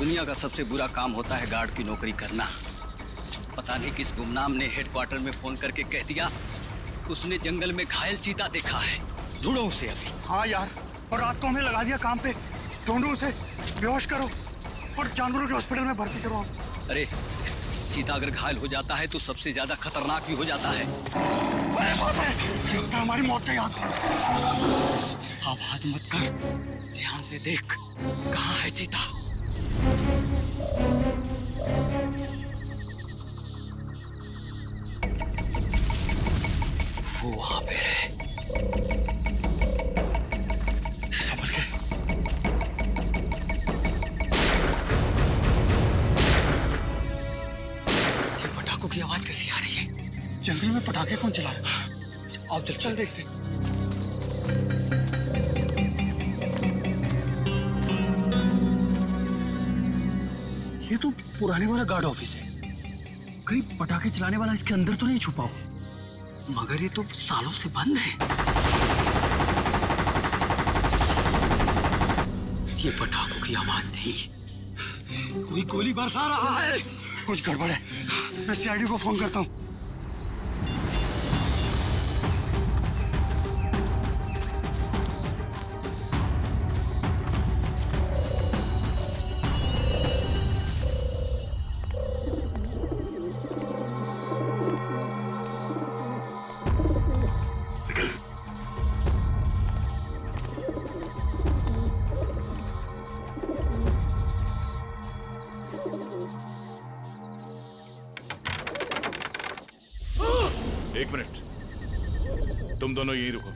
दुनिया का सबसे बुरा काम होता है गार्ड की नौकरी करना। पता नहीं किस गुमनाम ने हेडक्वार्टर में फोन करके कह दिया उसने जंगल में घायल चीता देखा है। ढूंढो उसे अभी। हाँ यार, और रात को हमें लगा दिया काम पे। ढूंढो उसे, बेहोश करो और जानवरों के हॉस्पिटल में भर्ती करवाओ। अरे चीता अगर घायल हो जाता है तो सबसे ज्यादा खतरनाक भी हो जाता है। अरे बाप रे, तो हमारी मौत का याद। आवाज मत कर, ध्यान से देख कहाँ है चीता। वो वहां पे है। संभल के। ये पटाखों की आवाज कैसी आ रही है? जंगल में पटाखे कौन चला रहा है? आओ चल देखते। ये तो पुराने वाला गार्ड ऑफिस है। कहीं पटाखे चलाने वाला इसके अंदर तो नहीं छुपा हो? मगर ये तो सालों से बंद है। ये पटाखों की आवाज नहीं, कोई गोली बरसा रहा है। कुछ गड़बड़ है, मैं सीआईडी को फोन करता हूँ। एक मिनट, तुम दोनों यहीं रुको।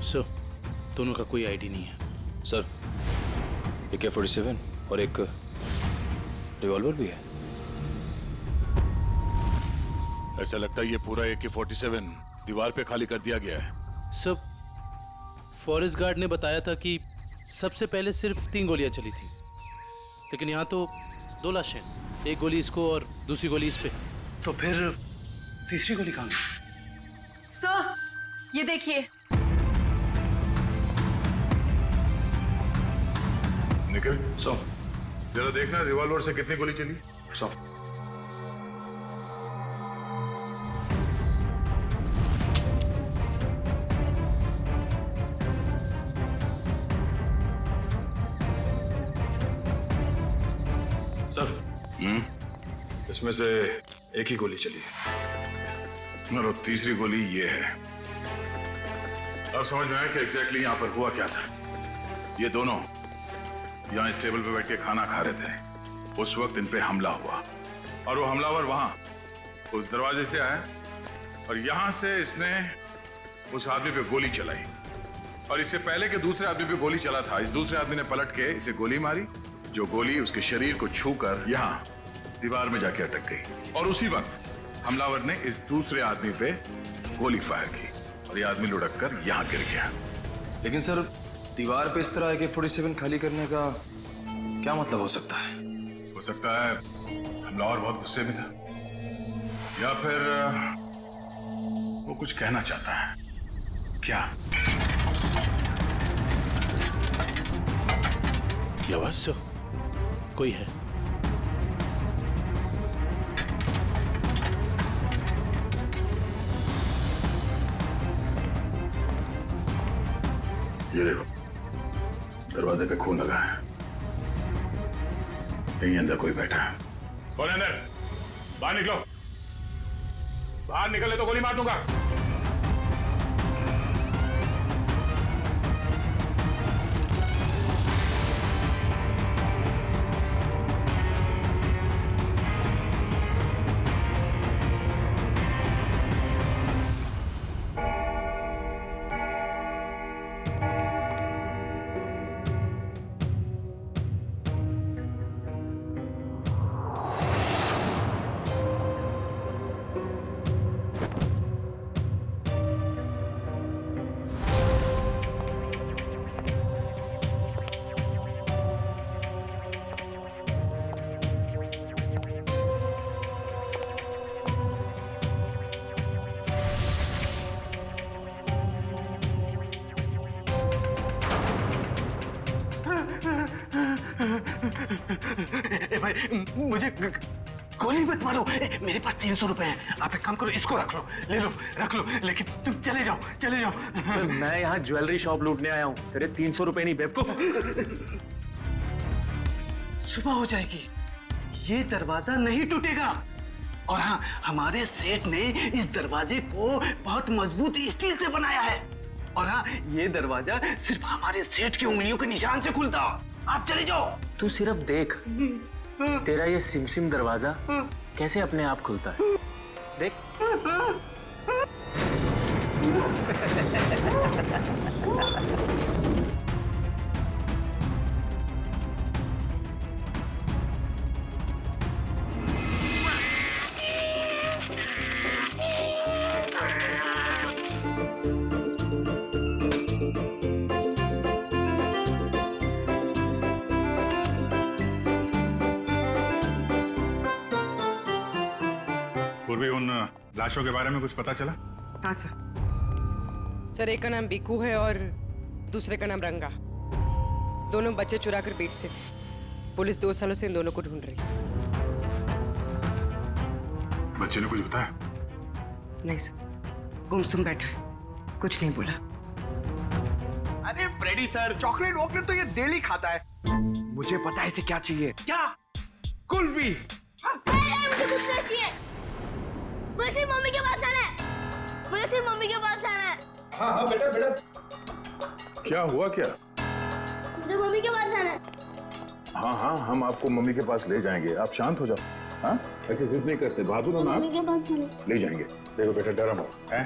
सर, दोनों का कोई आईडी नहीं है। सर, AK-47 और एक रिवॉल्वर भी है। ऐसा लगता है ये पूरा AK-47 दीवार पे खाली कर दिया गया है। सर, फॉरेस्ट गार्ड ने बताया था कि सबसे पहले सिर्फ 3 गोलियां चली थी, लेकिन यहाँ तो 2 लाशें, एक गोली इसको और दूसरी गोली इस पे। तो फिर तीसरी गोली कहाँ? सर, ये देखिए। निकल, सो जरा देखना रिवॉल्वर से कितनी गोली चली। सो सर, इसमें से एक ही गोली चली है और तीसरी गोली ये है। अब समझ में आया कि एग्जैक्टली यहाँ पर हुआ क्या था। ये दोनों यहाँ इस टेबल पे बैठ के खाना खा रहे थे, उस वक्त इन पे हमला हुआ और वो हमलावर वहां उस दरवाजे से आया और यहाँ से इसने उस आदमी पे गोली चलाई और इससे पहले कि दूसरे आदमी पे गोली चला था, इस दूसरे आदमी ने पलट के इसे गोली मारी, जो गोली उसके शरीर को छूकर यहाँ दीवार में जाके अटक गई और उसी वक्त हमलावर ने इस दूसरे आदमी पे गोली फायर की और ये आदमी लुढ़क कर यहाँ गिर गया। लेकिन सर, दीवार पे इस तरह AK-47 खाली करने का क्या मतलब हो सकता है? हो सकता है हमलावर बहुत गुस्से में था या फिर वो कुछ कहना चाहता है। क्या? ये आवाज सर, कोई है। ये देखो, दरवाजे पे खून लगा है, कहीं अंदर कोई बैठा है। कौन अंदर? बाहर निकलो, बाहर निकले तो गोली मार दूंगा। मुझे गोली मत मारो। मेरे पास 300 रुपए हैं। आप एक काम करो, इसको रख लो, ले लो, रख लो, लेकिन तुम चले जाओ, चले जाओ। मैं यहाँ ज्वेलरी शॉप लूटने आया हूँ, तेरे 300 रुपए नहीं बेवकूफ। सुबह हो जाएगी, ये दरवाजा नहीं टूटेगा। और हाँ, हमारे सेठ ने इस दरवाजे को बहुत मजबूत स्टील से बनाया है। और हाँ, ये दरवाजा सिर्फ हमारे सेठ की उंगलियों के निशान से खुलता। आप चले जाओ। तू सिर्फ देख, तेरा ये सिमसिम दरवाजा कैसे अपने आप खुलता है, देख। पूर्वी, उन लाशों के बारे में कुछ पता चला? हाँ सर, एक का नाम बिकू है और दूसरे का नाम रंगा। दोनों बच्चे चुरा कर बेचते थे। पुलिस 2 सालों से इन दोनों को ढूंढ रही है। बच्चे ने कुछ बताया? नहीं सर, गुमसुम बैठा है, कुछ नहीं बोला। अरे फ्रेडी सर, चॉकलेट वॉकलेट तो ये डेली खाता है। मुझे पता है इसे क्या चाहिए। क्या? कुल्फी। मुझे कुछ नहीं चाहिए। मुझे सिर्फ मम्मी के पास जाना है। मुझे सिर्फ मम्मी के पास जाना है। हाँ बेटा बेटा। क्या हुआ क्या? मुझे मम्मी के पास जाना है। हाँ, हम आपको मम्मी के पास ले जाएंगे। आप शांत हो जाओ। हाँ, ऐसे जिद नहीं करते, बहादुर हो ना। मम्मी के पास जाना ले जाएंगे। देखो बेटा, डरो मत, हैं?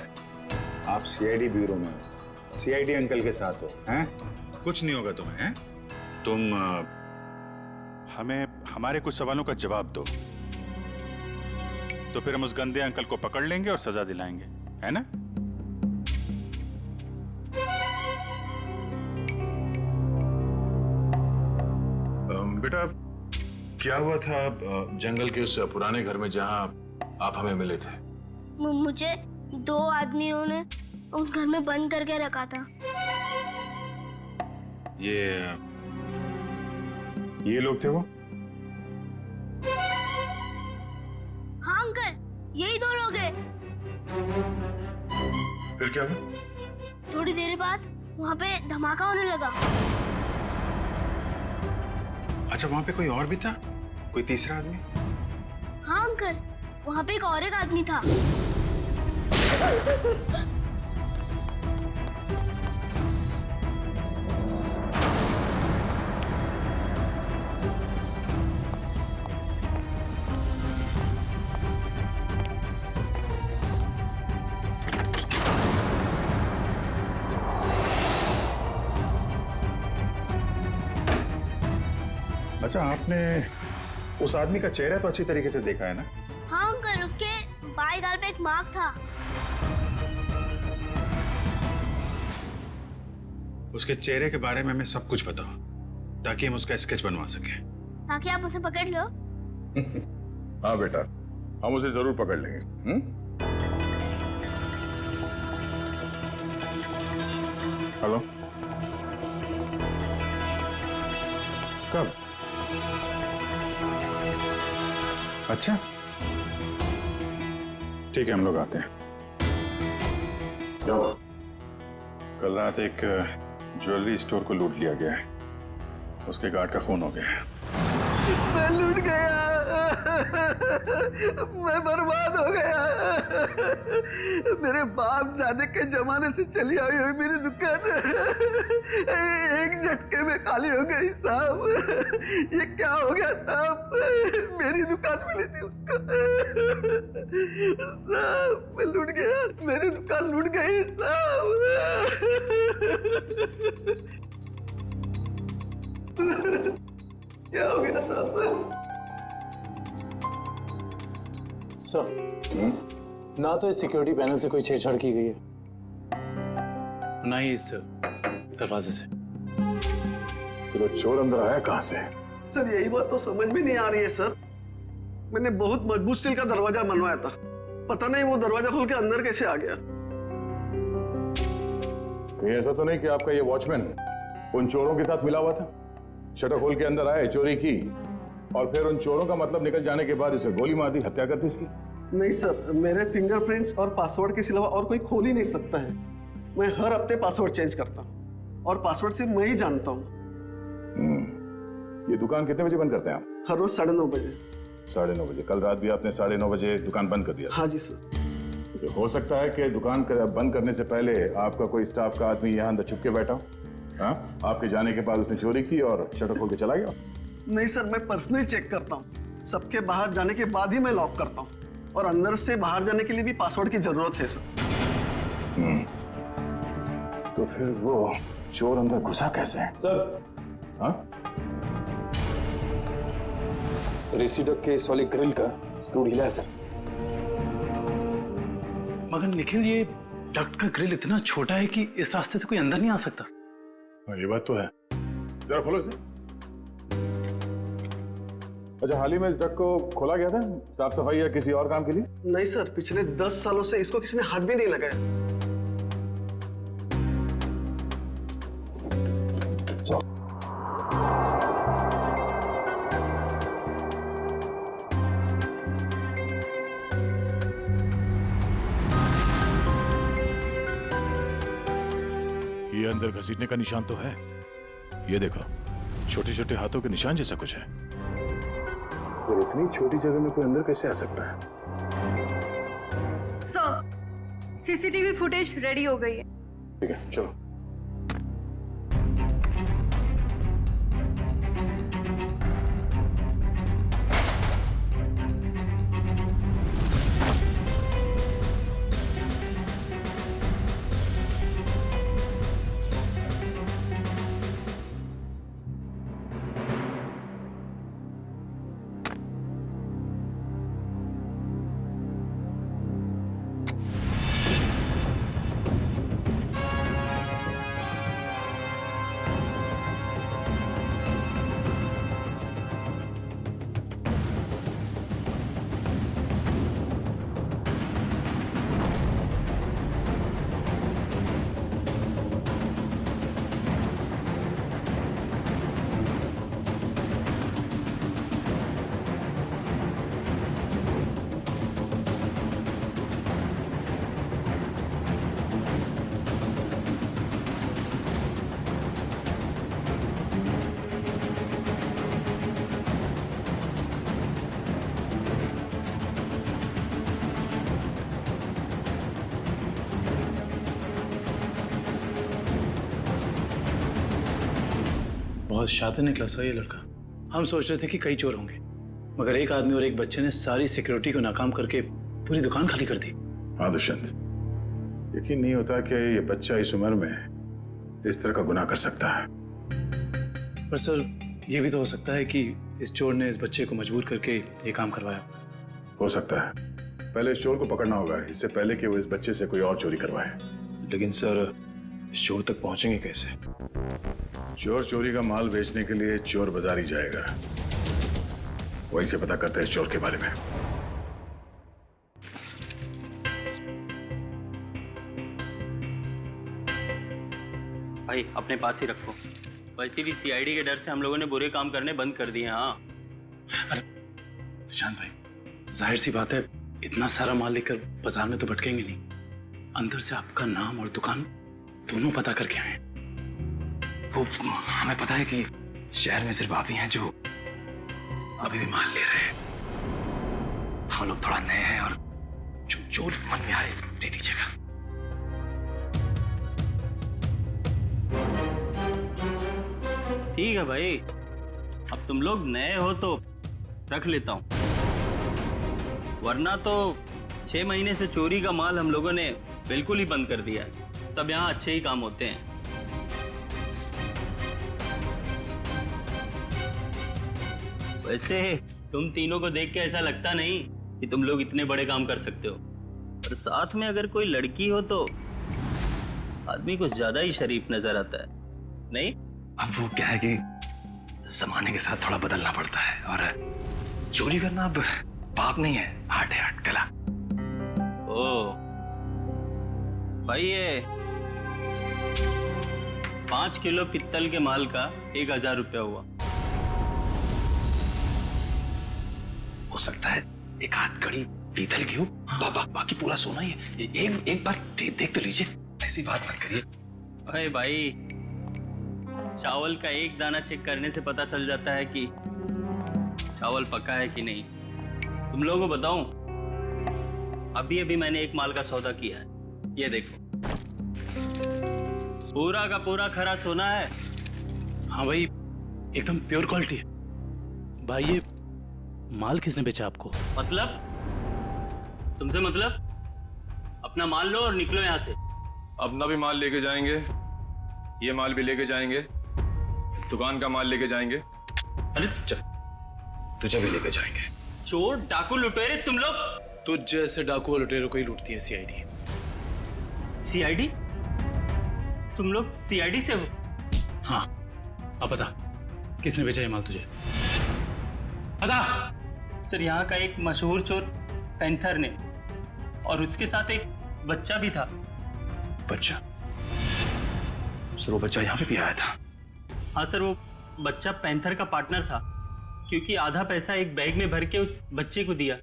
आप सीआईडी ब्यूरो में हो, सीआईडी अंकल के साथ हो, हैं? कुछ नहीं होगा तुम्हें, हैं? तुम हमें हमारे कुछ सवालों का जवाब दो, तो फिर हम उस गंदे अंकल को पकड़ लेंगे और सजा दिलाएंगे, है ना? बेटा, क्या हुआ था जंगल के उस पुराने घर में जहां आप हमें मिले थे? मुझे 2 आदमियों ने उस घर में बंद करके रखा था। ये लोग थे वो? हाँ अंकल, यही 2 लोग हैं। फिर क्या हुआ? थोड़ी देर बाद वहाँ पे धमाका होने लगा। अच्छा, वहां पे कोई और भी था? कोई तीसरा आदमी? हाँ अंकल, वहाँ पे एक और एक आदमी था। अच्छा, आपने उस आदमी का चेहरा तो अच्छी तरीके से देखा है ना? हाँ अंकल, उसके बाएं गाल पे एक मार्क था। उसके चेहरे के बारे में हमें सब कुछ बताओ, ताकि हम उसका स्केच बनवा सकें। ताकि आप उसे पकड़ लो। हाँ बेटा, हम उसे जरूर पकड़ लेंगे। हेलो, कब? अच्छा, ठीक है, हम लोग आते हैं। क्या हुआ? कल रात एक ज्वेलरी स्टोर को लूट लिया गया है। उसके गार्ड का खून हो गया है। मैं लूट गया। मैं बर्बाद हो गया। मेरे बाप जाने के जमाने से चली आई हुई मेरी दुकान एक झटके में खाली हो गई साहब। ये क्या हो गया साहब? मेरी दुकान मिली थी उसको। साहब, मैं लूट गया। मेरी दुकान लूट गई साहब। क्या हो गया साहब? सर, ना तो इस सिक्योरिटी पैनल से कोई छेड़छाड़ की गई है, ना ही इस दरवाजे से। तो चोर अंदर आया कहां से? सर, यही बात तो समझ में नहीं आ रही है सर। मैंने बहुत मजबूत स्टील का दरवाजा बनवाया था, पता नहीं वो दरवाजा खोल के अंदर कैसे आ गया। कहीं ऐसा तो नहीं कि आपका ये वॉचमैन उन चोरों के साथ मिला हुआ था? शटर खोल के अंदर आए, चोरी की, और फिर उन चोरों का मतलब निकल जाने के बाद इसे गोली मार दी, हत्या कर दी इसकी? नहीं सर, मेरे फिंगरप्रिंट्स और पासवर्ड के सिवा और कोई खोल ही नहीं सकता है। मैं हर हफ्ते पासवर्ड चेंज करता हूँ और पासवर्ड सिर्फ मैं ही जानता हूँ। ये दुकान कितने बजे बंद करते हैं आप? हर रोज 9:30 बजे। 9:30 बजे? कल रात भी आपने 9:30 बजे दुकान बंद कर दिया? हाँ जी सर। तो हो सकता है कि दुकान बंद करने से पहले आपका कोई स्टाफ का आदमी यहाँ अंदर छुप के बैठा हो। हाँ, आपके जाने के बाद उसने चोरी की और शटर खोल के चला गया? नहीं सर, मैं पर्सनली चेक करता हूँ। सबके बाहर जाने के बाद ही मैं लॉक करता हूँ और अंदर से बाहर जाने के लिए भी पासवर्ड की जरूरत है सर। तो फिर वो चोर अंदर घुसा कैसे है? सर, हाँ? सर एसी डक के इस वाली ग्रिल का स्क्रू ढीला है सर। मगर निखिल, ये डक्ट का ग्रिल इतना छोटा है कि इस रास्ते से कोई अंदर नहीं आ सकता। हाँ, ये बात तो है। जरा खोलो इसे। अच्छा, हाल ही में इस डक को खोला गया था साफ सफाई या किसी और काम के लिए? नहीं सर, पिछले 10 सालों से इसको किसी ने हाथ भी नहीं लगाया। ये अंदर घसीटने का निशान तो है। ये देखो, छोटे छोटे हाथों के निशान जैसा कुछ है। और इतनी छोटी जगह में कोई अंदर कैसे आ सकता है? सर, सीसीटीवी फुटेज रेडी हो गई है। ठीक है, चलो। बहुत शातिर निकला सा ये लड़का। हम सोच रहे थे कि कई चोर होंगे, मगर एक आदमी और एक बच्चे ने सारी सिक्योरिटी को नाकाम करके पूरी दुकान खाली कर दी। हाँ दुष्यंत, यकीन नहीं होता कि ये बच्चा इस उम्र में इस तरह का गुनाह कर सकता है। पर सर, ये भी तो हो सकता है कि इस चोर ने इस बच्चे को मजबूर करके ये काम करवाया। हो सकता है। पहले इस चोर को पकड़ना होगा, इससे पहले कि वो इस बच्चे से कोई और चोरी करवाए। लेकिन सर, इस चोर तक पहुंचेंगे कैसे? चोर चोरी का माल बेचने के लिए चोर बाजार ही जाएगा। वहीं से पता करते हैं इस चोर के बारे में। भाई अपने पास ही रखो। वैसे भी सीआईडी के डर से हम लोगों ने बुरे काम करने बंद कर दिए। हाँ अरे निशांत भाई, जाहिर सी बात है, इतना सारा माल लेकर बाजार में तो भटकेंगे नहीं। अंदर से आपका नाम और दुकान दोनों पता करके आए। वो हमें पता है कि शहर में सिर्फ आप ही हैं जो अभी भी माल ले रहे हैं। हम लोग थोड़ा नए हैं और जो मन में आए दे दीजिएगा। ठीक है भाई, अब तुम लोग नए हो तो रख लेता हूँ, वरना तो 6 महीने से चोरी का माल हम लोगों ने बिल्कुल ही बंद कर दिया है। सब यहाँ अच्छे ही काम होते हैं। वैसे तुम तीनों को देख के ऐसा लगता नहीं कि तुम लोग इतने बड़े काम कर सकते हो, और साथ में अगर कोई लड़की हो तो आदमी कुछ ज्यादा ही शरीफ नजर आता है, नहीं? अब वो क्या है कि जमाने के साथ थोड़ा बदलना पड़ता है, और चोरी करना अब पाप नहीं है, आर्ट है, आर्ट कला। ओ भाई, ये 5 किलो पित्तल के माल का 1000 रुपया हुआ। हो सकता है एक आध कड़ी पीतल की हो, बाकी पूरा सोना ही है। एक बार देख तो लीजिए, ऐसी बात मत करिए। अरे भाई, चावल का एक दाना चेक करने से पता चल जाता है कि चावल पका है कि नहीं। तुम लोगों को बताऊं, अभी मैंने एक माल का सौदा किया है, ये देखो, पूरा का पूरा खरा सोना है। हाँ भाई, एकदम प्योर क्वालिटी है। भाई ये माल किसने बेचा आपको? मतलब? तुमसे मतलब? अपना माल लो और निकलो यहाँ से। अपना भी माल लेके जाएंगे, ये माल भी लेके जाएंगे, इस दुकान का माल लेके जाएंगे। अरे तुझे भी लेके जाएंगे। चोर डाकू लुटेरे तुम लोग। तुझ जैसे डाकू और लुटेरों को ही लूटती है सीआईडी। सीआईडी? तुम लोग सीआईडी से हो? हाँ, अब बता किसने बेचा ये माल तुझे? बता। सर, यहाँ का एक मशहूर चोर पैंथर ने, और उसके साथ एक बच्चा भी था। बच्चा? सर वो बच्चा यहाँ पे भी आया था? हाँ सर, वो बच्चा पैंथर का पार्टनर था, क्योंकि आधा पैसा एक बैग में भर के उस बच्चे को दिया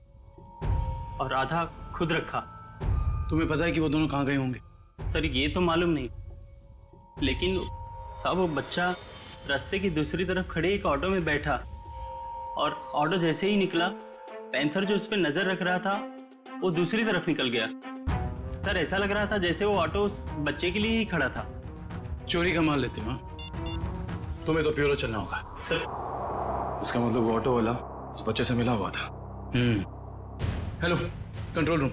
और आधा खुद रखा। तुम्हें पता है कि वो दोनों कहाँ गए होंगे? सर ये तो मालूम नहीं, लेकिन साहब वो बच्चा रास्ते की दूसरी तरफ खड़े एक ऑटो में बैठा, और ऑटो जैसे ही निकला, पैंथर जो उस पर नजर रख रहा था वो दूसरी तरफ निकल गया। सर ऐसा लग रहा था जैसे वो ऑटो उस बच्चे के लिए ही खड़ा था। चोरी का माल लेते हो? तुम्हें तो प्योरो चलना होगा। सर इसका मतलब वो ऑटो वाला उस बच्चे से मिला हुआ था। हेलो कंट्रोल रूम,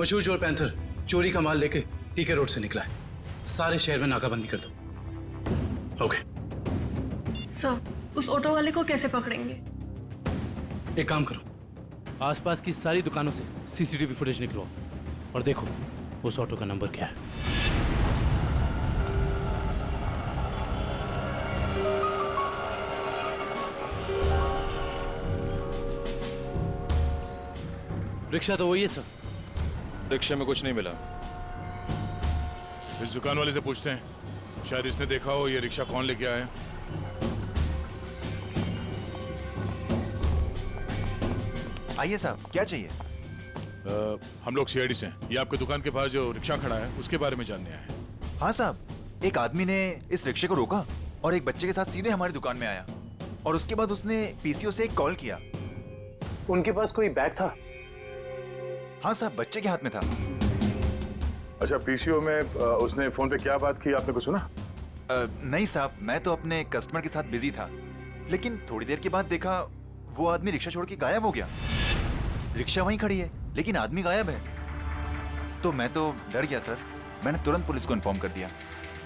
मशहूर चोर पैंथर चोरी का माल लेके टीके रोड से निकला है। सारे शहर में नाकाबंदी कर दो। ओके सर, उस ऑटो वाले को कैसे पकड़ेंगे? एक काम करो, आसपास की सारी दुकानों से सीसीटीवी फुटेज निकलवाओ और देखो उस ऑटो का नंबर क्या है। रिक्शा तो वही है सर। रिक्शे में कुछ नहीं मिला। इस दुकान वाले से पूछते हैं, शायद इसने देखा हो ये रिक्शा कौन लेके आया। आइए साहब, क्या चाहिए? हम लोग सीआईडी से हैं। ये आपकी दुकान के पास जो रिक्शा खड़ा है उसके बारे में जानने आए हैं। हाँ साहब, एक आदमी ने इस रिक्शे को रोका और एक बच्चे के साथ सीधे हमारी दुकान में आया, और उसके बाद उसने पीसीओ से एक कॉल किया। उनके पास कोई बैग था? हाँ साहब, बच्चे के हाथ में था। अच्छा, पीसीओ में उसने फोन पे क्या बात की, आपने कुछ सुना? नहीं साहब, मैं तो अपने कस्टमर के साथ बिजी था, लेकिन थोड़ी देर के बाद देखा वो आदमी रिक्शा छोड़ के गायब हो गया। रिक्शा वहीं खड़ी है लेकिन आदमी गायब है। तो मैं तो डर गया सर, मैंने तुरंत पुलिस को इन्फॉर्म कर दिया।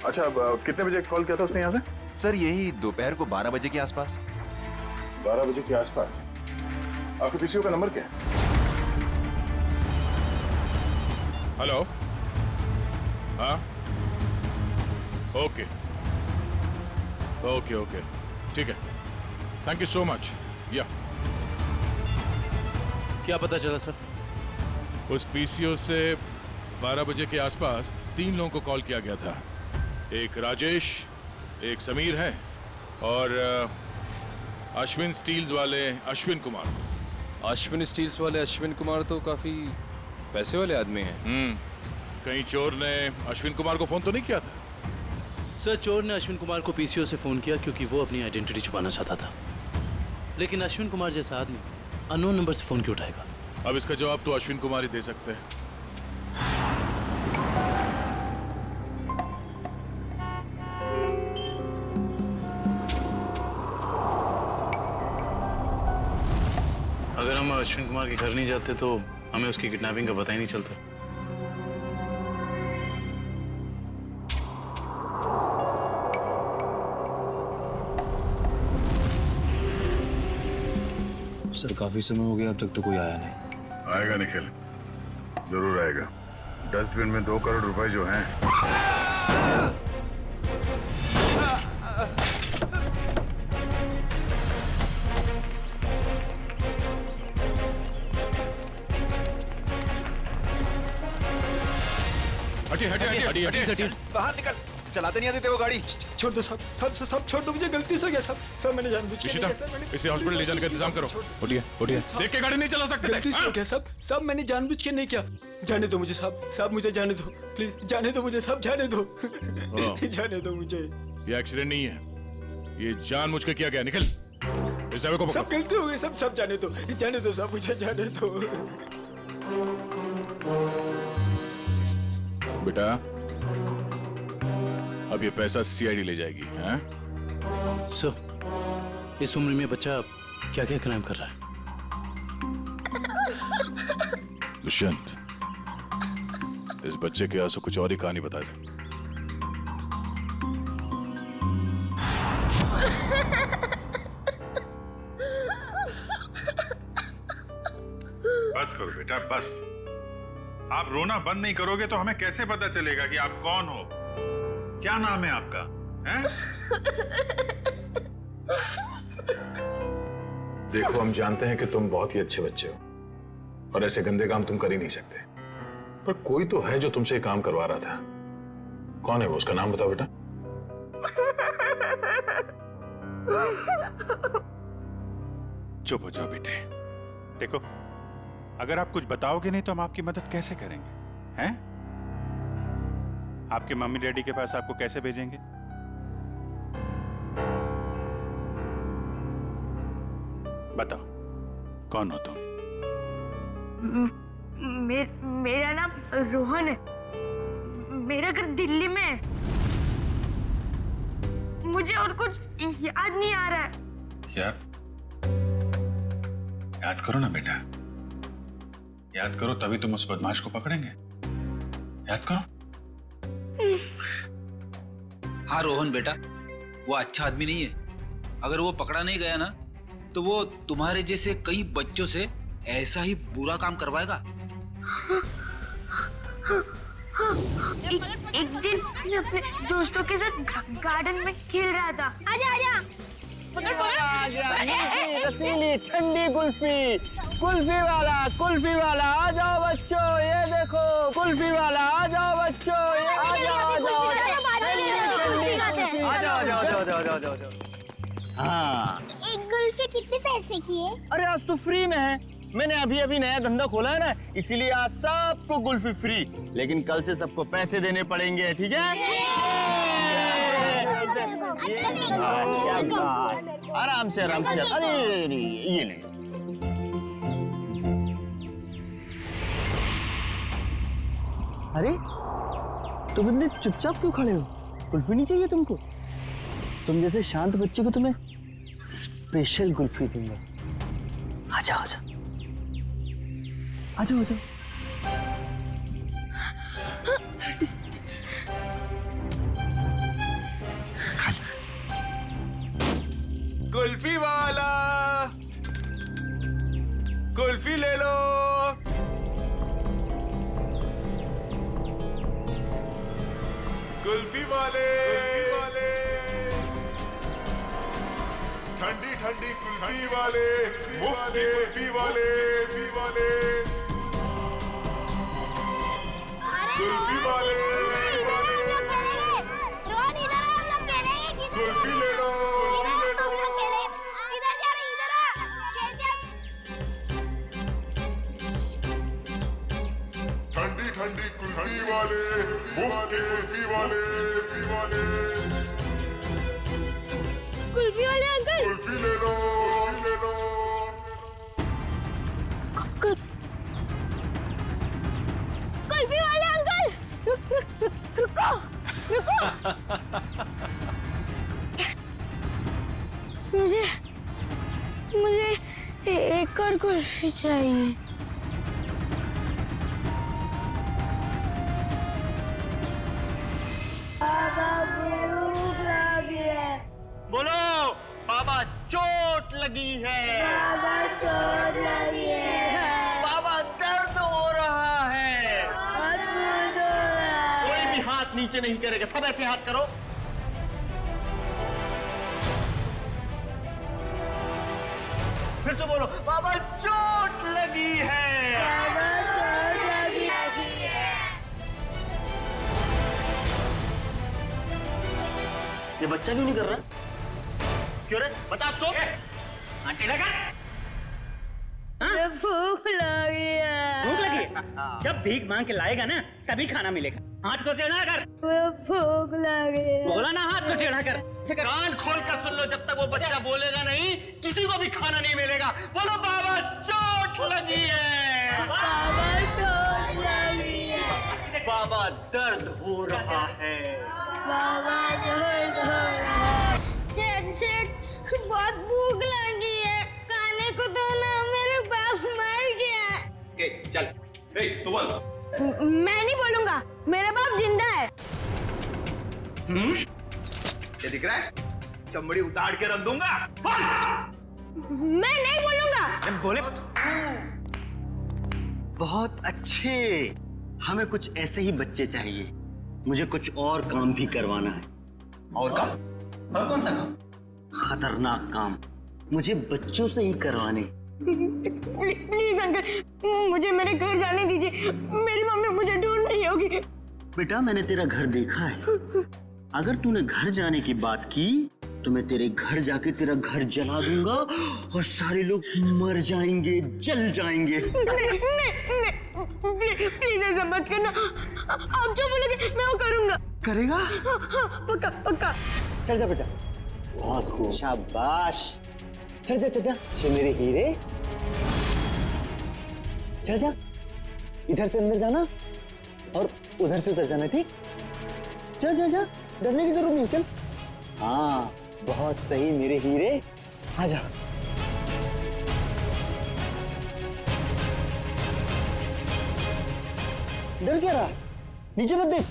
अच्छा, कितने बजे कॉल किया था उसने यहाँ से? सर यही दोपहर को 12 बजे के आसपास। 12 बजे के आसपास। आपके पीसीओ का नंबर क्या है? हेलो, हाँ, ओके ओके ओके, ठीक है, थैंक यू सो मच। या क्या पता चला सर? उस पीसीओ से 12 बजे के आसपास 3 लोगों को कॉल किया गया था। एक राजेश, एक समीर है, और अश्विन स्टील्स वाले अश्विन कुमार। अश्विन स्टील्स वाले अश्विन कुमार तो काफी पैसे वाले आदमी हैं। कहीं चोर ने अश्विन कुमार को फोन तो नहीं किया था? सर चोर ने अश्विन कुमार को पीसीओ से फोन किया क्योंकि वो अपनी आइडेंटिटी छुपाना चाहता था, लेकिन अश्विन कुमार जैसा आदमी अननोन नंबर से फोन क्यों उठाएगा? अब इसका जवाब तो अश्विन कुमार ही दे सकते हैं। अगर हम अश्विन कुमार के घर नहीं जाते तो हमें उसकी किडनैपिंग का पता ही नहीं चलता। सर काफी समय हो गया, अब तक तो कोई आया नहीं। आएगा निखिल, जरूर आएगा। डस्टबिन में 2 करोड़ रुपए जो हैं। हटिए हटिए हटिए हटिए हटिए। बाहर निकल, चलाते नहीं आते थे वो गाड़ी। छोड़ दो साहब, सब छोड़ दो, मुझे गलती से हो गया साहब। सब मैंने जानबूझ के नहीं किया साहब, मैंने इसे हॉस्पिटल ले जाने का इंतजाम करो। उठिए उठिए, देख के गाड़ी नहीं चला सकते गलती से हो गया साहब, सब मैंने जानबूझ के नहीं किया। जाने दो मुझे साहब, साहब मुझे जाने दो प्लीज, जाने दो मुझे साहब, जाने दो जाने दो मुझे। ये एक्सीडेंट नहीं है, ये जानबूझ के किया गया। निकल, इस ड्राइवर को पकड़ो। सब गलती हो गई, सब जाने दो साहब, मुझे जाने दो। बेटा अब ये पैसा सीआईडी ले जाएगी। हैं? सर, इस उम्र में बच्चा क्या क्या क्राइम कर रहा है? दुष्यंत, इस बच्चे के आंसू कुछ और ही कहानी बता दे। बस करो बेटा, बस। आप रोना बंद नहीं करोगे तो हमें कैसे पता चलेगा कि आप कौन हो? क्या नाम है आपका? हैं? देखो, हम जानते हैं कि तुम बहुत ही अच्छे बच्चे हो और ऐसे गंदे काम तुम कर ही नहीं सकते, पर कोई तो है जो तुमसे काम करवा रहा था। कौन है वो? उसका नाम बताओ बेटा। चुप हो जाओ बेटे। देखो, अगर आप कुछ बताओगे नहीं तो हम आपकी मदद कैसे करेंगे? हैं? आपके मम्मी डैडी के पास आपको कैसे भेजेंगे? बताओ, कौन हो तुम? मेरा नाम रोहन है, मेरा घर दिल्ली में है। मुझे और कुछ याद नहीं आ रहा है। याद करो ना बेटा, याद करो, तभी तुम उस बदमाश को पकड़ेंगे। याद करो। हाँ रोहन बेटा, वो अच्छा आदमी नहीं है। अगर वो पकड़ा नहीं गया ना तो वो तुम्हारे जैसे कई बच्चों से ऐसा ही बुरा काम करवाएगा। एक दिन मैं अपने दोस्तों के साथ गार्डन में खेल रहा था। आजा आजा, रसीली ठंडी कुल्फी, कुल्फी वाला आ जाओ बच्चों, ये देखो कुल्फी वाला, आ जाओ बच्चों, ये आ जाओ। हाँ, एक कुल्फी कितने पैसे की है? अरे आज तो फ्री में है, मैंने अभी नया धंधा खोला है ना, इसीलिए आज सबको कुल्फी फ्री, लेकिन कल से सबको पैसे देने पड़ेंगे, ठीक है? आराम से अरे ये ले। अरे तुम इतने चुपचाप क्यों खड़े हो? कुल्फी नहीं चाहिए तुमको? तुम जैसे शांत बच्चे को तुम्हें स्पेशल कुल्फी दूंगा। आजा आजा आजा आजा। कुल्फी वाला, कुल्फी ले लो। कुल्फी वाले, ठंडी ठंडी कुल्फी वाले, मुफ्त कुल्फी वाले, कुल्फी वाले, रोहन इधर आ, हम लोग कह रहे हैं कि कुल्फी ले लो, इधर जा रहे, इधर आ, ठंडी ठंडी कुल्फी वाले, मुफ्त कुल्फी वाले, कुल्फी वाले अंकल, कुल्फी ले लो, कुल्फी वाले अंकल, रुको। मुझे एक और कुल्फी चाहिए। बोलो बाबा चोट लगी है, बाबा दर्द हो रहा है, कोई भी हाथ नीचे नहीं करेगा, सब ऐसे हाथ करो। फिर से बोलो, बाबा चोट लगी है। ये बच्चा क्यों नहीं कर रहा? क्यों रे? बता उसको। आंटी लगा भूख लगी है। भूख लगी है? जब भीख मांग के लाएगा ना तभी खाना मिलेगा। हाथ को टेढ़ा कर। भूख लगी है। बोला ना हाथ को टेढ़ा कर। कान खोल कर सुन लो, जब तक वो बच्चा बोलेगा नहीं किसी को भी खाना नहीं मिलेगा। बोलो बाबा चोट लगी है। बाबा चोट लगी है। बाबा दर्द हो रहा है। बाबा दर्द हो रहा है। सेठ बहुत भूख लगी है, खाने को दो ना, मेरे बाप मर गया। चल तू बोल। मैं नहीं बोलूंगा, मेरा बाप जिंदा है। क्या दिख रहा है? चमड़ी उतार के रख दूंगा। मैं नहीं बोलूंगा। बोले बहुत अच्छे, हमें कुछ ऐसे ही बच्चे चाहिए। मुझे कुछ और काम भी करवाना है। और काम? और कौन सा काम? खतरनाक काम मुझे बच्चों से ही करवाने। प्लीज अंकल, मुझे मेरे घर जाने दीजिए। मेरी मम्मी मुझे ढूंढ रही होगी। बेटा मैंने तेरा घर देखा है। अगर तूने घर जाने की बात की तो मैं तेरे घर जाके तेरा घर जला दूंगा और सारे लोग मर जाएंगे, जल जाएंगे। प्लीज ऐसा मत करना। आप जो बोलोगे मैं वो करूंगा। करेगा? पक्का पक्का। चल जा बेटा। बहुत खूब, शाबाश। चल जा चल जा, छे मेरे हीरे। चल जा, इधर से अंदर जाना और उधर से उधर जाना, ठीक? चल जा जा, डरने की जरूरत नहीं, चल। हाँ बहुत सही मेरे हीरे, आजा। डर क्या रहा? नीचे मत देख,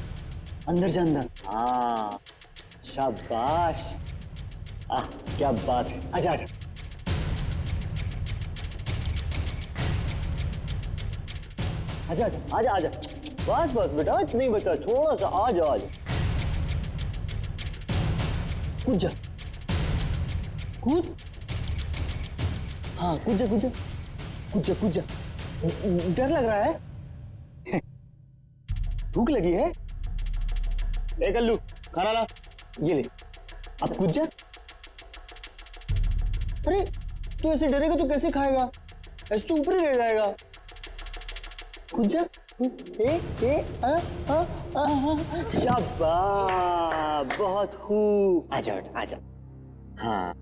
अंदर जा अंदर। हाँ शाबाश, क्या बात है। आजा आजा। आजा आजा आजा आजा। बस बस बेटा, इतना ही बचा, थोड़ा सा। आजा आजा, कूद जा, कूद। हाँ कूद जा कूद जा कूद जा कूद जा। डर लग रहा है? भूख लगी है? ए कल्लू, खाना ला, ये ले। अब कूद जा। अरे तू ऐसे डरेगा तो कैसे खाएगा? ऐसे तो ऊपर ही रह जाएगा। कूद जा। शाबाश, बहुत खूब। आजा आजा। हाँ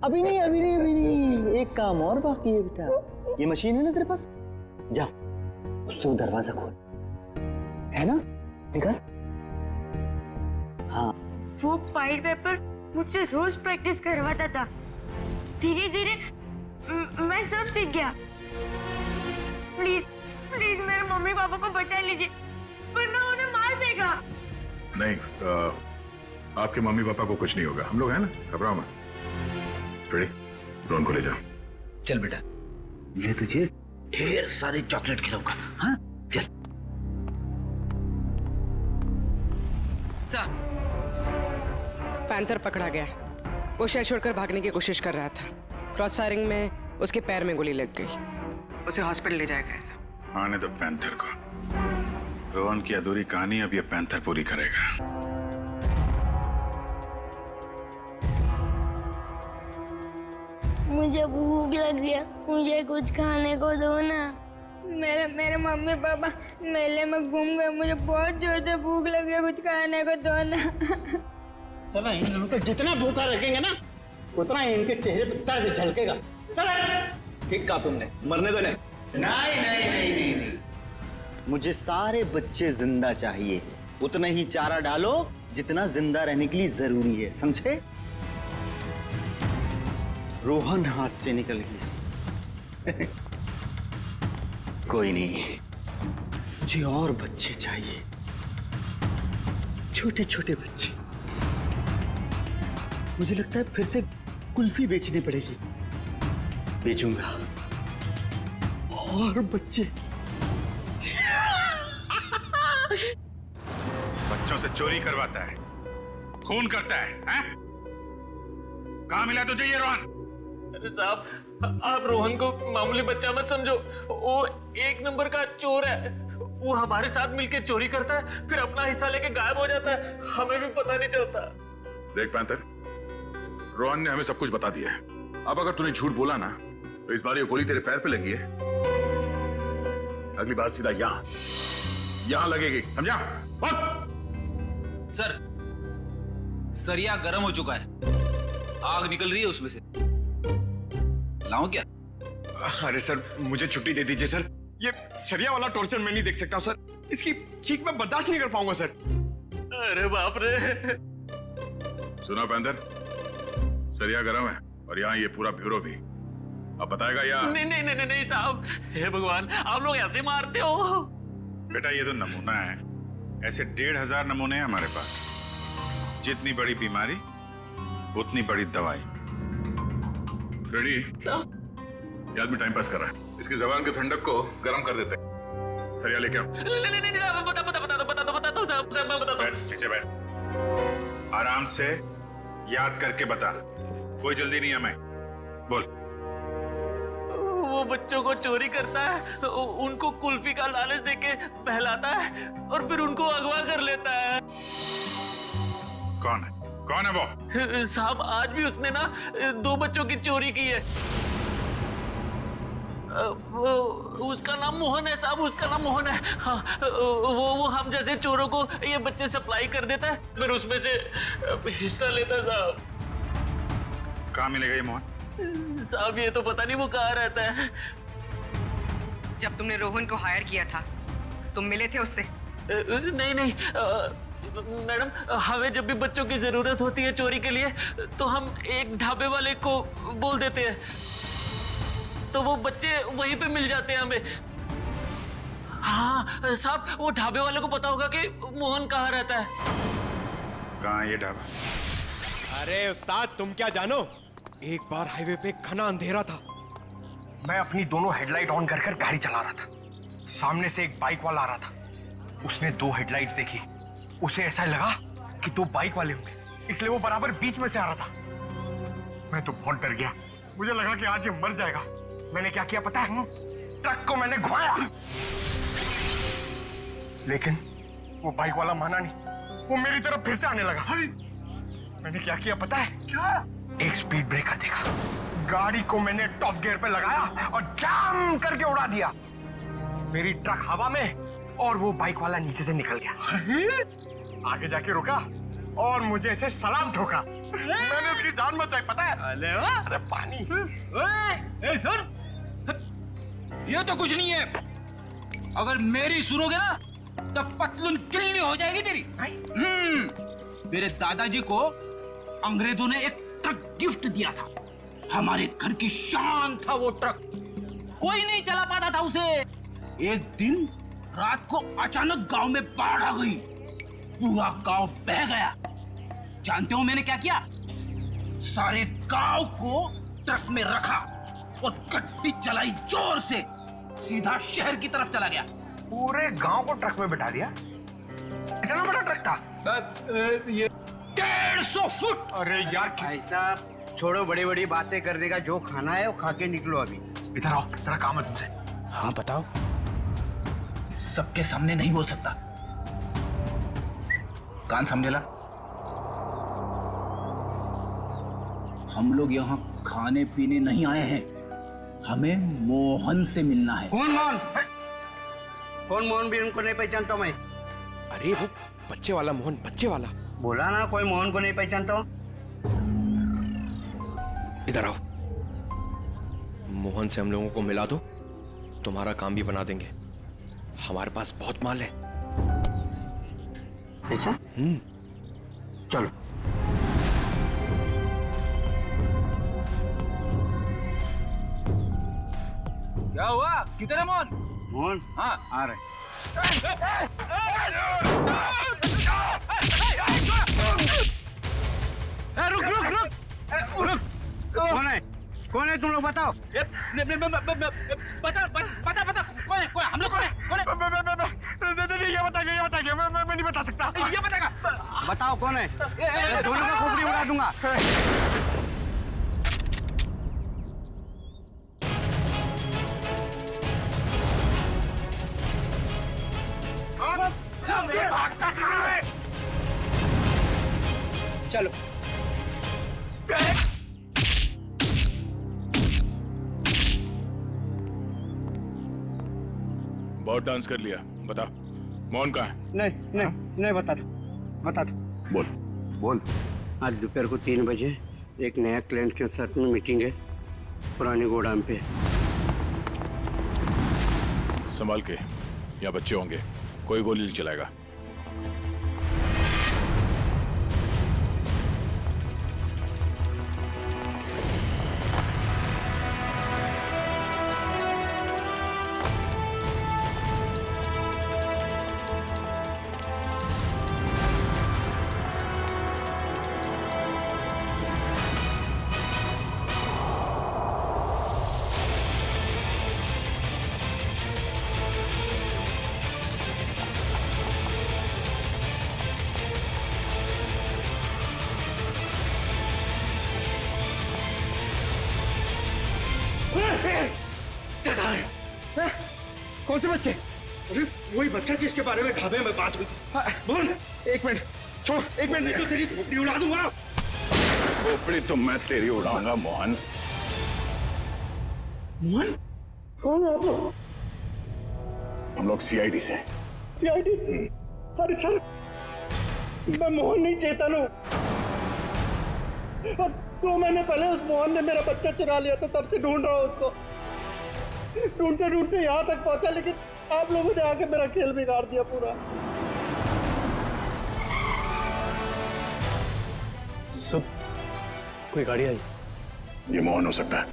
अभी नहीं अभी नहीं अभी नहीं, एक काम और बाकी है बेटा। ये मशीन है ना तेरे पास, जा उससे वो दरवाजा खोल, है ना? निकल। हाँ वो पाइड पेपर मुझसे रोज प्रैक्टिस करवाता था। धीरे धीरे मैं सब सीख गया। प्लीज प्लीज मेरे मम्मी पापा को बचा लीजिए, वरना उन्हें मार देगा। नहीं, आपके मम्मी पापा को कुछ नहीं होगा, हम लोग हैं ना, घबराओ मत। ड्रोन को ले जाओ। चल बेटा, मैं तुझे ढेर सारे चॉकलेट खिलाऊंगा। हाँ चल। सर, पैंथर पकड़ा गया। वो शहर छोड़कर भागने की कोशिश कर रहा था। क्रॉस फायरिंग में उसके पैर में गोली लग गई। उसे हॉस्पिटल ले जाएगा ऐसा। आने दो पैंथर को। रोहन की अधूरी कहानी अब ये पैंथर पूरी करेगा। मुझे भूख लगी है, मुझे कुछ खाने को दो ना। मेरे मम्मी पापा मेले में घूम गए, मुझे बहुत जोर से भूख लगी है, कुछ खाने को दो ना। चलो इन लोगों को जितना भूखा रखेंगे ना उतना ही इनके चेहरे पर दर्द झलकेगा। चलो। ठीक कहा तुमने, मरने दो नहीं। नहीं नहीं नहीं नहीं नहीं, मुझे सारे बच्चे जिंदा चाहिए। उतना ही चारा डालो जितना जिंदा रहने के लिए जरूरी है, समझे? रोहन हाथ से निकल गया। कोई नहीं, मुझे और बच्चे चाहिए, छोटे छोटे बच्चे। मुझे लगता है फिर से कुल्फी बेचनी पड़ेगी। बेचूंगा और बच्चे। बच्चों से चोरी करवाता है, खून करता है, हैं? कहाँ मिला तुझे ये रोहन? अरे साहब, आप रोहन को मामूली बच्चा मत समझो, वो एक नंबर का चोर है। वो हमारे साथ मिलके चोरी करता है, फिर अपना हिस्सा लेके गायब हो जाता है, हमें भी पता नहीं चलता। देख पैंथर, रोहन ने हमें सब कुछ बता दिया है। अब अगर तूने झूठ बोला ना तो इस बार ये गोली तेरे पैर पे लगी है, अगली बार सीधा यहां लगेगी, समझा? सर, सरिया गर्म हो चुका है, आग निकल रही है उसमें से। लाऊं क्या? अरे सर, मुझे छुट्टी दे दीजिए सर। ये सरिया वाला टॉर्चर मैं नहीं देख सकता सर। इसकी चीख मैं बर्दाश्त नहीं कर पाऊंगा सर। अरे बाप रे। सुना पैंथर, सरिया गरम है और यहाँ ये पूरा ब्यूरो भी। अब बताएगा या? नहीं साहब, हे भगवान, आप लोग ऐसे मारते हो? बेटा ये तो नमूना है, ऐसे 1500 नमूने हैं हमारे पास। जितनी बड़ी बीमारी उतनी बड़ी दवाई। फ्रेडी, ये आदमी टाइम पास कर रहा है, इसकी जबान की ठंडक को गर्म कर देते हैं। सरिया लेके आओ। नहीं साहब, बता दो साहब, मैं बता बैठ, पीछे बैठ, आराम से याद करके बता, कोई जल्दी नहीं है। मैं बोल। वो बच्चों को चोरी करता है, उनको कुल्फी का लालच देके बहलाता है और फिर उनको अगवा कर लेता है। कौन है? कौन है वो? साहब, आज भी उसने ना 2 बच्चों की चोरी की है। उसका नाम मोहन है साहब, उसका नाम मोहन है। हाँ, वो हम जैसे चोरों को ये बच्चे सप्लाई कर देता है, फिर उसमें से हिस्सा लेता है साहब। कहाँ मिलेगा ये मोहन? साहब ये तो पता नहीं वो कहाँ रहता है। जब तुमने रोहन को हायर किया था, तुम मिले थे उससे? नहीं मैडम, हमें जब भी बच्चों की जरूरत होती है चोरी के लिए तो हम एक ढाबे वाले को बोल देते हैं, तो वो बच्चे वहीं पे मिल जाते हैं हमें। हाँ साहब, वो ढाबे वाले को पता होगा कि मोहन कहाँ रहता है। कहाँ है ये ढाबा? अरे उस्ताद, तुम क्या जानो, एक बार हाईवे पे घना अंधेरा था। मैं अपनी दोनों हेडलाइट ऑन कर गाड़ी चला रहा था। सामने से एक बाइक वाला आ रहा था। उसने 2 हेडलाइट्स देखी। उसे ऐसा लगा कि 2 बाइक वाले होंगे, इसलिए वो बराबर बीच में से आ रहा था। मैं तो बहुत डर गया, मुझे लगा कि आज ये मर जाएगा। मैंने क्या किया पता है? ट्रक को मैंने घुमाया, लेकिन वो बाइक वाला माना नहीं, वो मेरी तरफ फिर से आने लगा। मैंने क्या किया पता है? क्या? एक स्पीड ब्रेकर देखा, गाड़ी को मैंने टॉप गियर पे लगाया और जाम करके उड़ा दिया। मेरी ट्रक हवा में और वो बाइक वाला नीचे से निकल गया। आगे जाके रुका और मुझे ऐसे सलाम ठोका। मैंने उसकी जान बचाई पता है? अरे पानी। ए सर, ये तो कुछ नहीं है। अगर मेरी सुनोगे ना तो पतलून किल्ली हो जाएगी तेरी। मेरे दादाजी को अंग्रेजों ने एक ट्रक गिफ्ट दिया था, हमारे घर की शान था वो ट्रक, कोई नहीं चला पाता था उसे। एक दिन रात को अचानक गांव में बाढ़ आ गई, पूरा गांव बह गया। जानते हो मैंने क्या किया? सारे गांव को ट्रक में रखा और गड्डी चलाई जोर से, सीधा शहर की तरफ चला गया। पूरे गांव को ट्रक में बिठा दिया? इतना बड़ा ट्रक था? ये 150 फुट। अरे यार भाई साहब, छोड़ो बड़ी बड़ी बातें करने का, जो खाना है वो खा के निकलो अभी। इधर आओ, तेरा काम है तुमसे। हाँ बताओ। सबके सामने नहीं बोल सकता, कान सामने ला। हम लोग यहाँ खाने पीने नहीं आए हैं, हमें मोहन से मिलना है। कौन मोहन? कौन मोहन? भी उनको नहीं पहचानता मैं। अरे वो बच्चे वाला मोहन, बच्चे वाला। बोला ना, कोई मोहन को नहीं पहचानता हूँ। इधर आओ, मोहन से हम लोगों को मिला दो, तुम्हारा काम भी बना देंगे। हमारे पास बहुत माल है। ऐसा? चलो। क्या हुआ? किधर है मोहन? मोहन? हाँ आ रहे। रुक रुक रुक रुक। कौन है? कौन है तुम लोग बताओ? बता कौन है? हम लोग कौन है? ये बताइए, मैं नहीं बता सकता। ये बताएगा। बताओ कौन है? दोनों का खोपड़ी उड़ा दूंगा। मैं भागता कहाँ है? चलो। बहुत डांस कर लिया, बता मोहन कहाँ है? नहीं बता दो। बोल। आज दोपहर को 3 बजे एक नया क्लाइंट के साथ में मीटिंग है पुरानी गोदाम पे। संभाल के, यहाँ बच्चे होंगे, कोई गोली नहीं चलाएगा। कौन से बच्चे? अरे वही बच्चा जिसके बारे में ढाबे में बात हुई थी। बोल। एक मिनट छोड़, एक मिनट, नहीं तो तेरी खोपड़ी उड़ा दूंगा। खोपड़ी तो मैं तेरी उड़ाऊंगा मोहन। मोहन? कौन हो आप लोग? हम लोग सीआईडी से। सीआईडी? अरे सर, मैं मोहन नहीं, चेतन हूँ। और 2 महीने पहले उस मोहन ने मेरा बच्चा चुरा लिया था, तब से ढूंढ रहा हूँ उसको। ढूंढते ढूंढते यहाँ तक पहुंचा, लेकिन आप लोगों ने आके मेरा खेल बिगाड़ दिया पूरा। सब कोई गाड़ी आई? ये मोहन हो सकता है।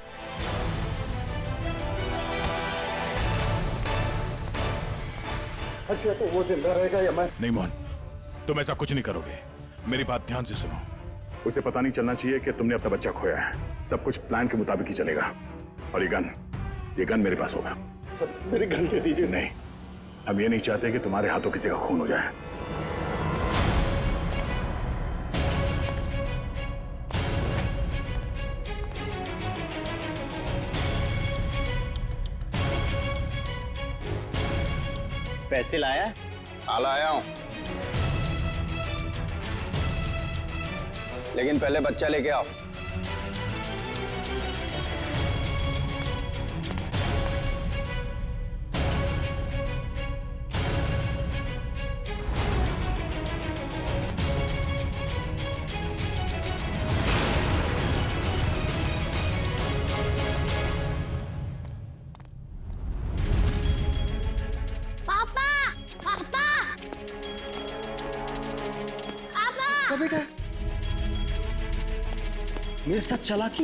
अच्छा, तो वो जिंदा रहेगा या मैं? नहीं मोहन, तुम ऐसा कुछ नहीं करोगे। मेरी बात ध्यान से सुनो। उसे पता नहीं चलना चाहिए कि तुमने अपना बच्चा खोया है। सब कुछ प्लान के मुताबिक ही चलेगा। और ये गन मेरे पास होगा। मेरी गन दे दीजिए। नहीं, हम ये नहीं चाहते कि तुम्हारे हाथों किसी का खून हो जाए। पैसे लाया? हाँ लाया हूं, लेकिन पहले बच्चा लेके आओ। बेटा मेरे साथ चला कि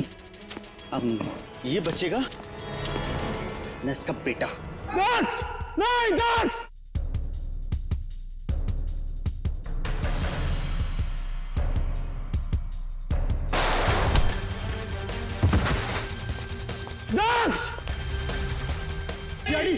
अब ये बचेगा न इसका बेटा। नहीं दक्ष! दक्ष! डैडी!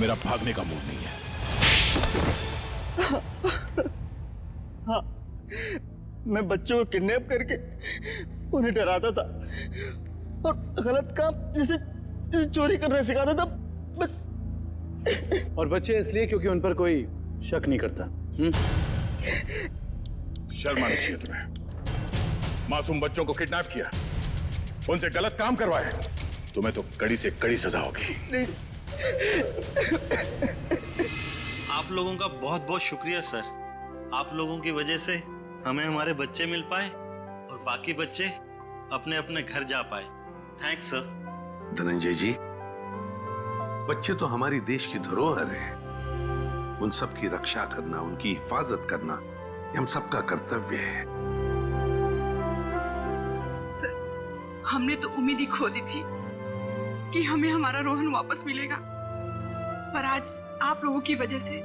मेरा भागने का मूड नहीं है। हाँ, मैं बच्चों को किडनैप करके उन्हें डराता था और गलत काम जैसे चोरी करना सिखाता था बस। और बच्चे इसलिए क्योंकि उन पर कोई शक नहीं करता। शर्म आनी चाहिए तुम्हें। मासूम बच्चों को किडनैप किया, उनसे गलत काम करवाए, तुम्हें तो कड़ी से कड़ी सजा होगी। नहीं आप लोगों का बहुत बहुत शुक्रिया सर। आप लोगों की वजह से हमें हमारे बच्चे मिल पाए और बाकी बच्चे अपने अपने घर जा पाए। Thanks sir. धनंजय जी, बच्चे तो हमारी देश की धरोहर है। उन सब की रक्षा करना, उनकी हिफाजत करना, ये हम सबका कर्तव्य है। सर, हमने तो उम्मीद ही खो दी थी कि हमें हमारा रोहन वापस मिलेगा, पर आज आप लोगों की वजह से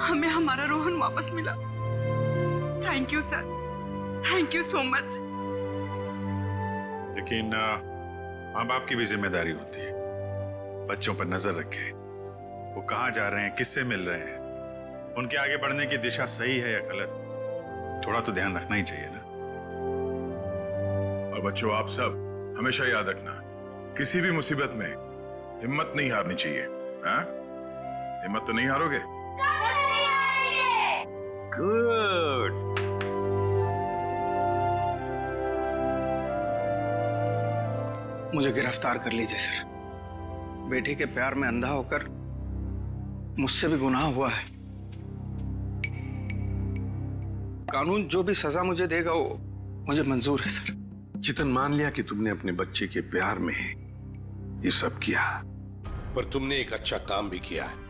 हमें हमारा रोहन वापस मिला। Thank you sir, thank you so much. लेकिन माँ बाप की भी जिम्मेदारी होती है, बच्चों पर नजर रखें, वो कहाँ जा रहे हैं, किससे मिल रहे हैं, उनके आगे बढ़ने की दिशा सही है या गलत, थोड़ा तो ध्यान रखना ही चाहिए ना। और बच्चों, आप सब हमेशा याद रखना, किसी भी मुसीबत में हिम्मत नहीं हारनी चाहिए। हाँ? हिम्मत तो नहीं हारोगे? गुड। मुझे गिरफ्तार कर लीजिए सर। बेटे के प्यार में अंधा होकर मुझसे भी गुनाह हुआ है। कानून जो भी सजा मुझे देगा वो मुझे मंजूर है सर। चितन, मान लिया कि तुमने अपने बच्चे के प्यार में ये सब किया, पर तुमने एक अच्छा काम भी किया है।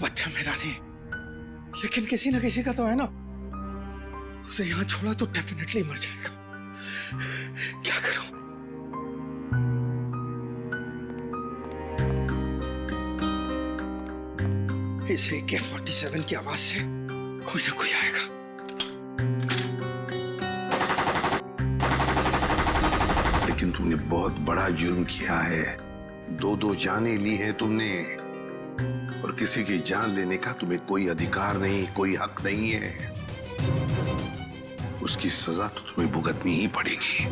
बच्चा मेरा नहीं, लेकिन किसी ना किसी का तो है ना। उसे यहां छोड़ा तो डेफिनेटली मर जाएगा। क्या करूं? इस AK-47 की आवाज से कोई ना कोई आएगा। लेकिन तुमने बहुत बड़ा जुर्म किया है। 2 जानें ली है तुमने, और किसी की जान लेने का तुम्हें कोई अधिकार नहीं, कोई हक नहीं है। उसकी सजा तो तुम्हें भुगतनी ही पड़ेगी।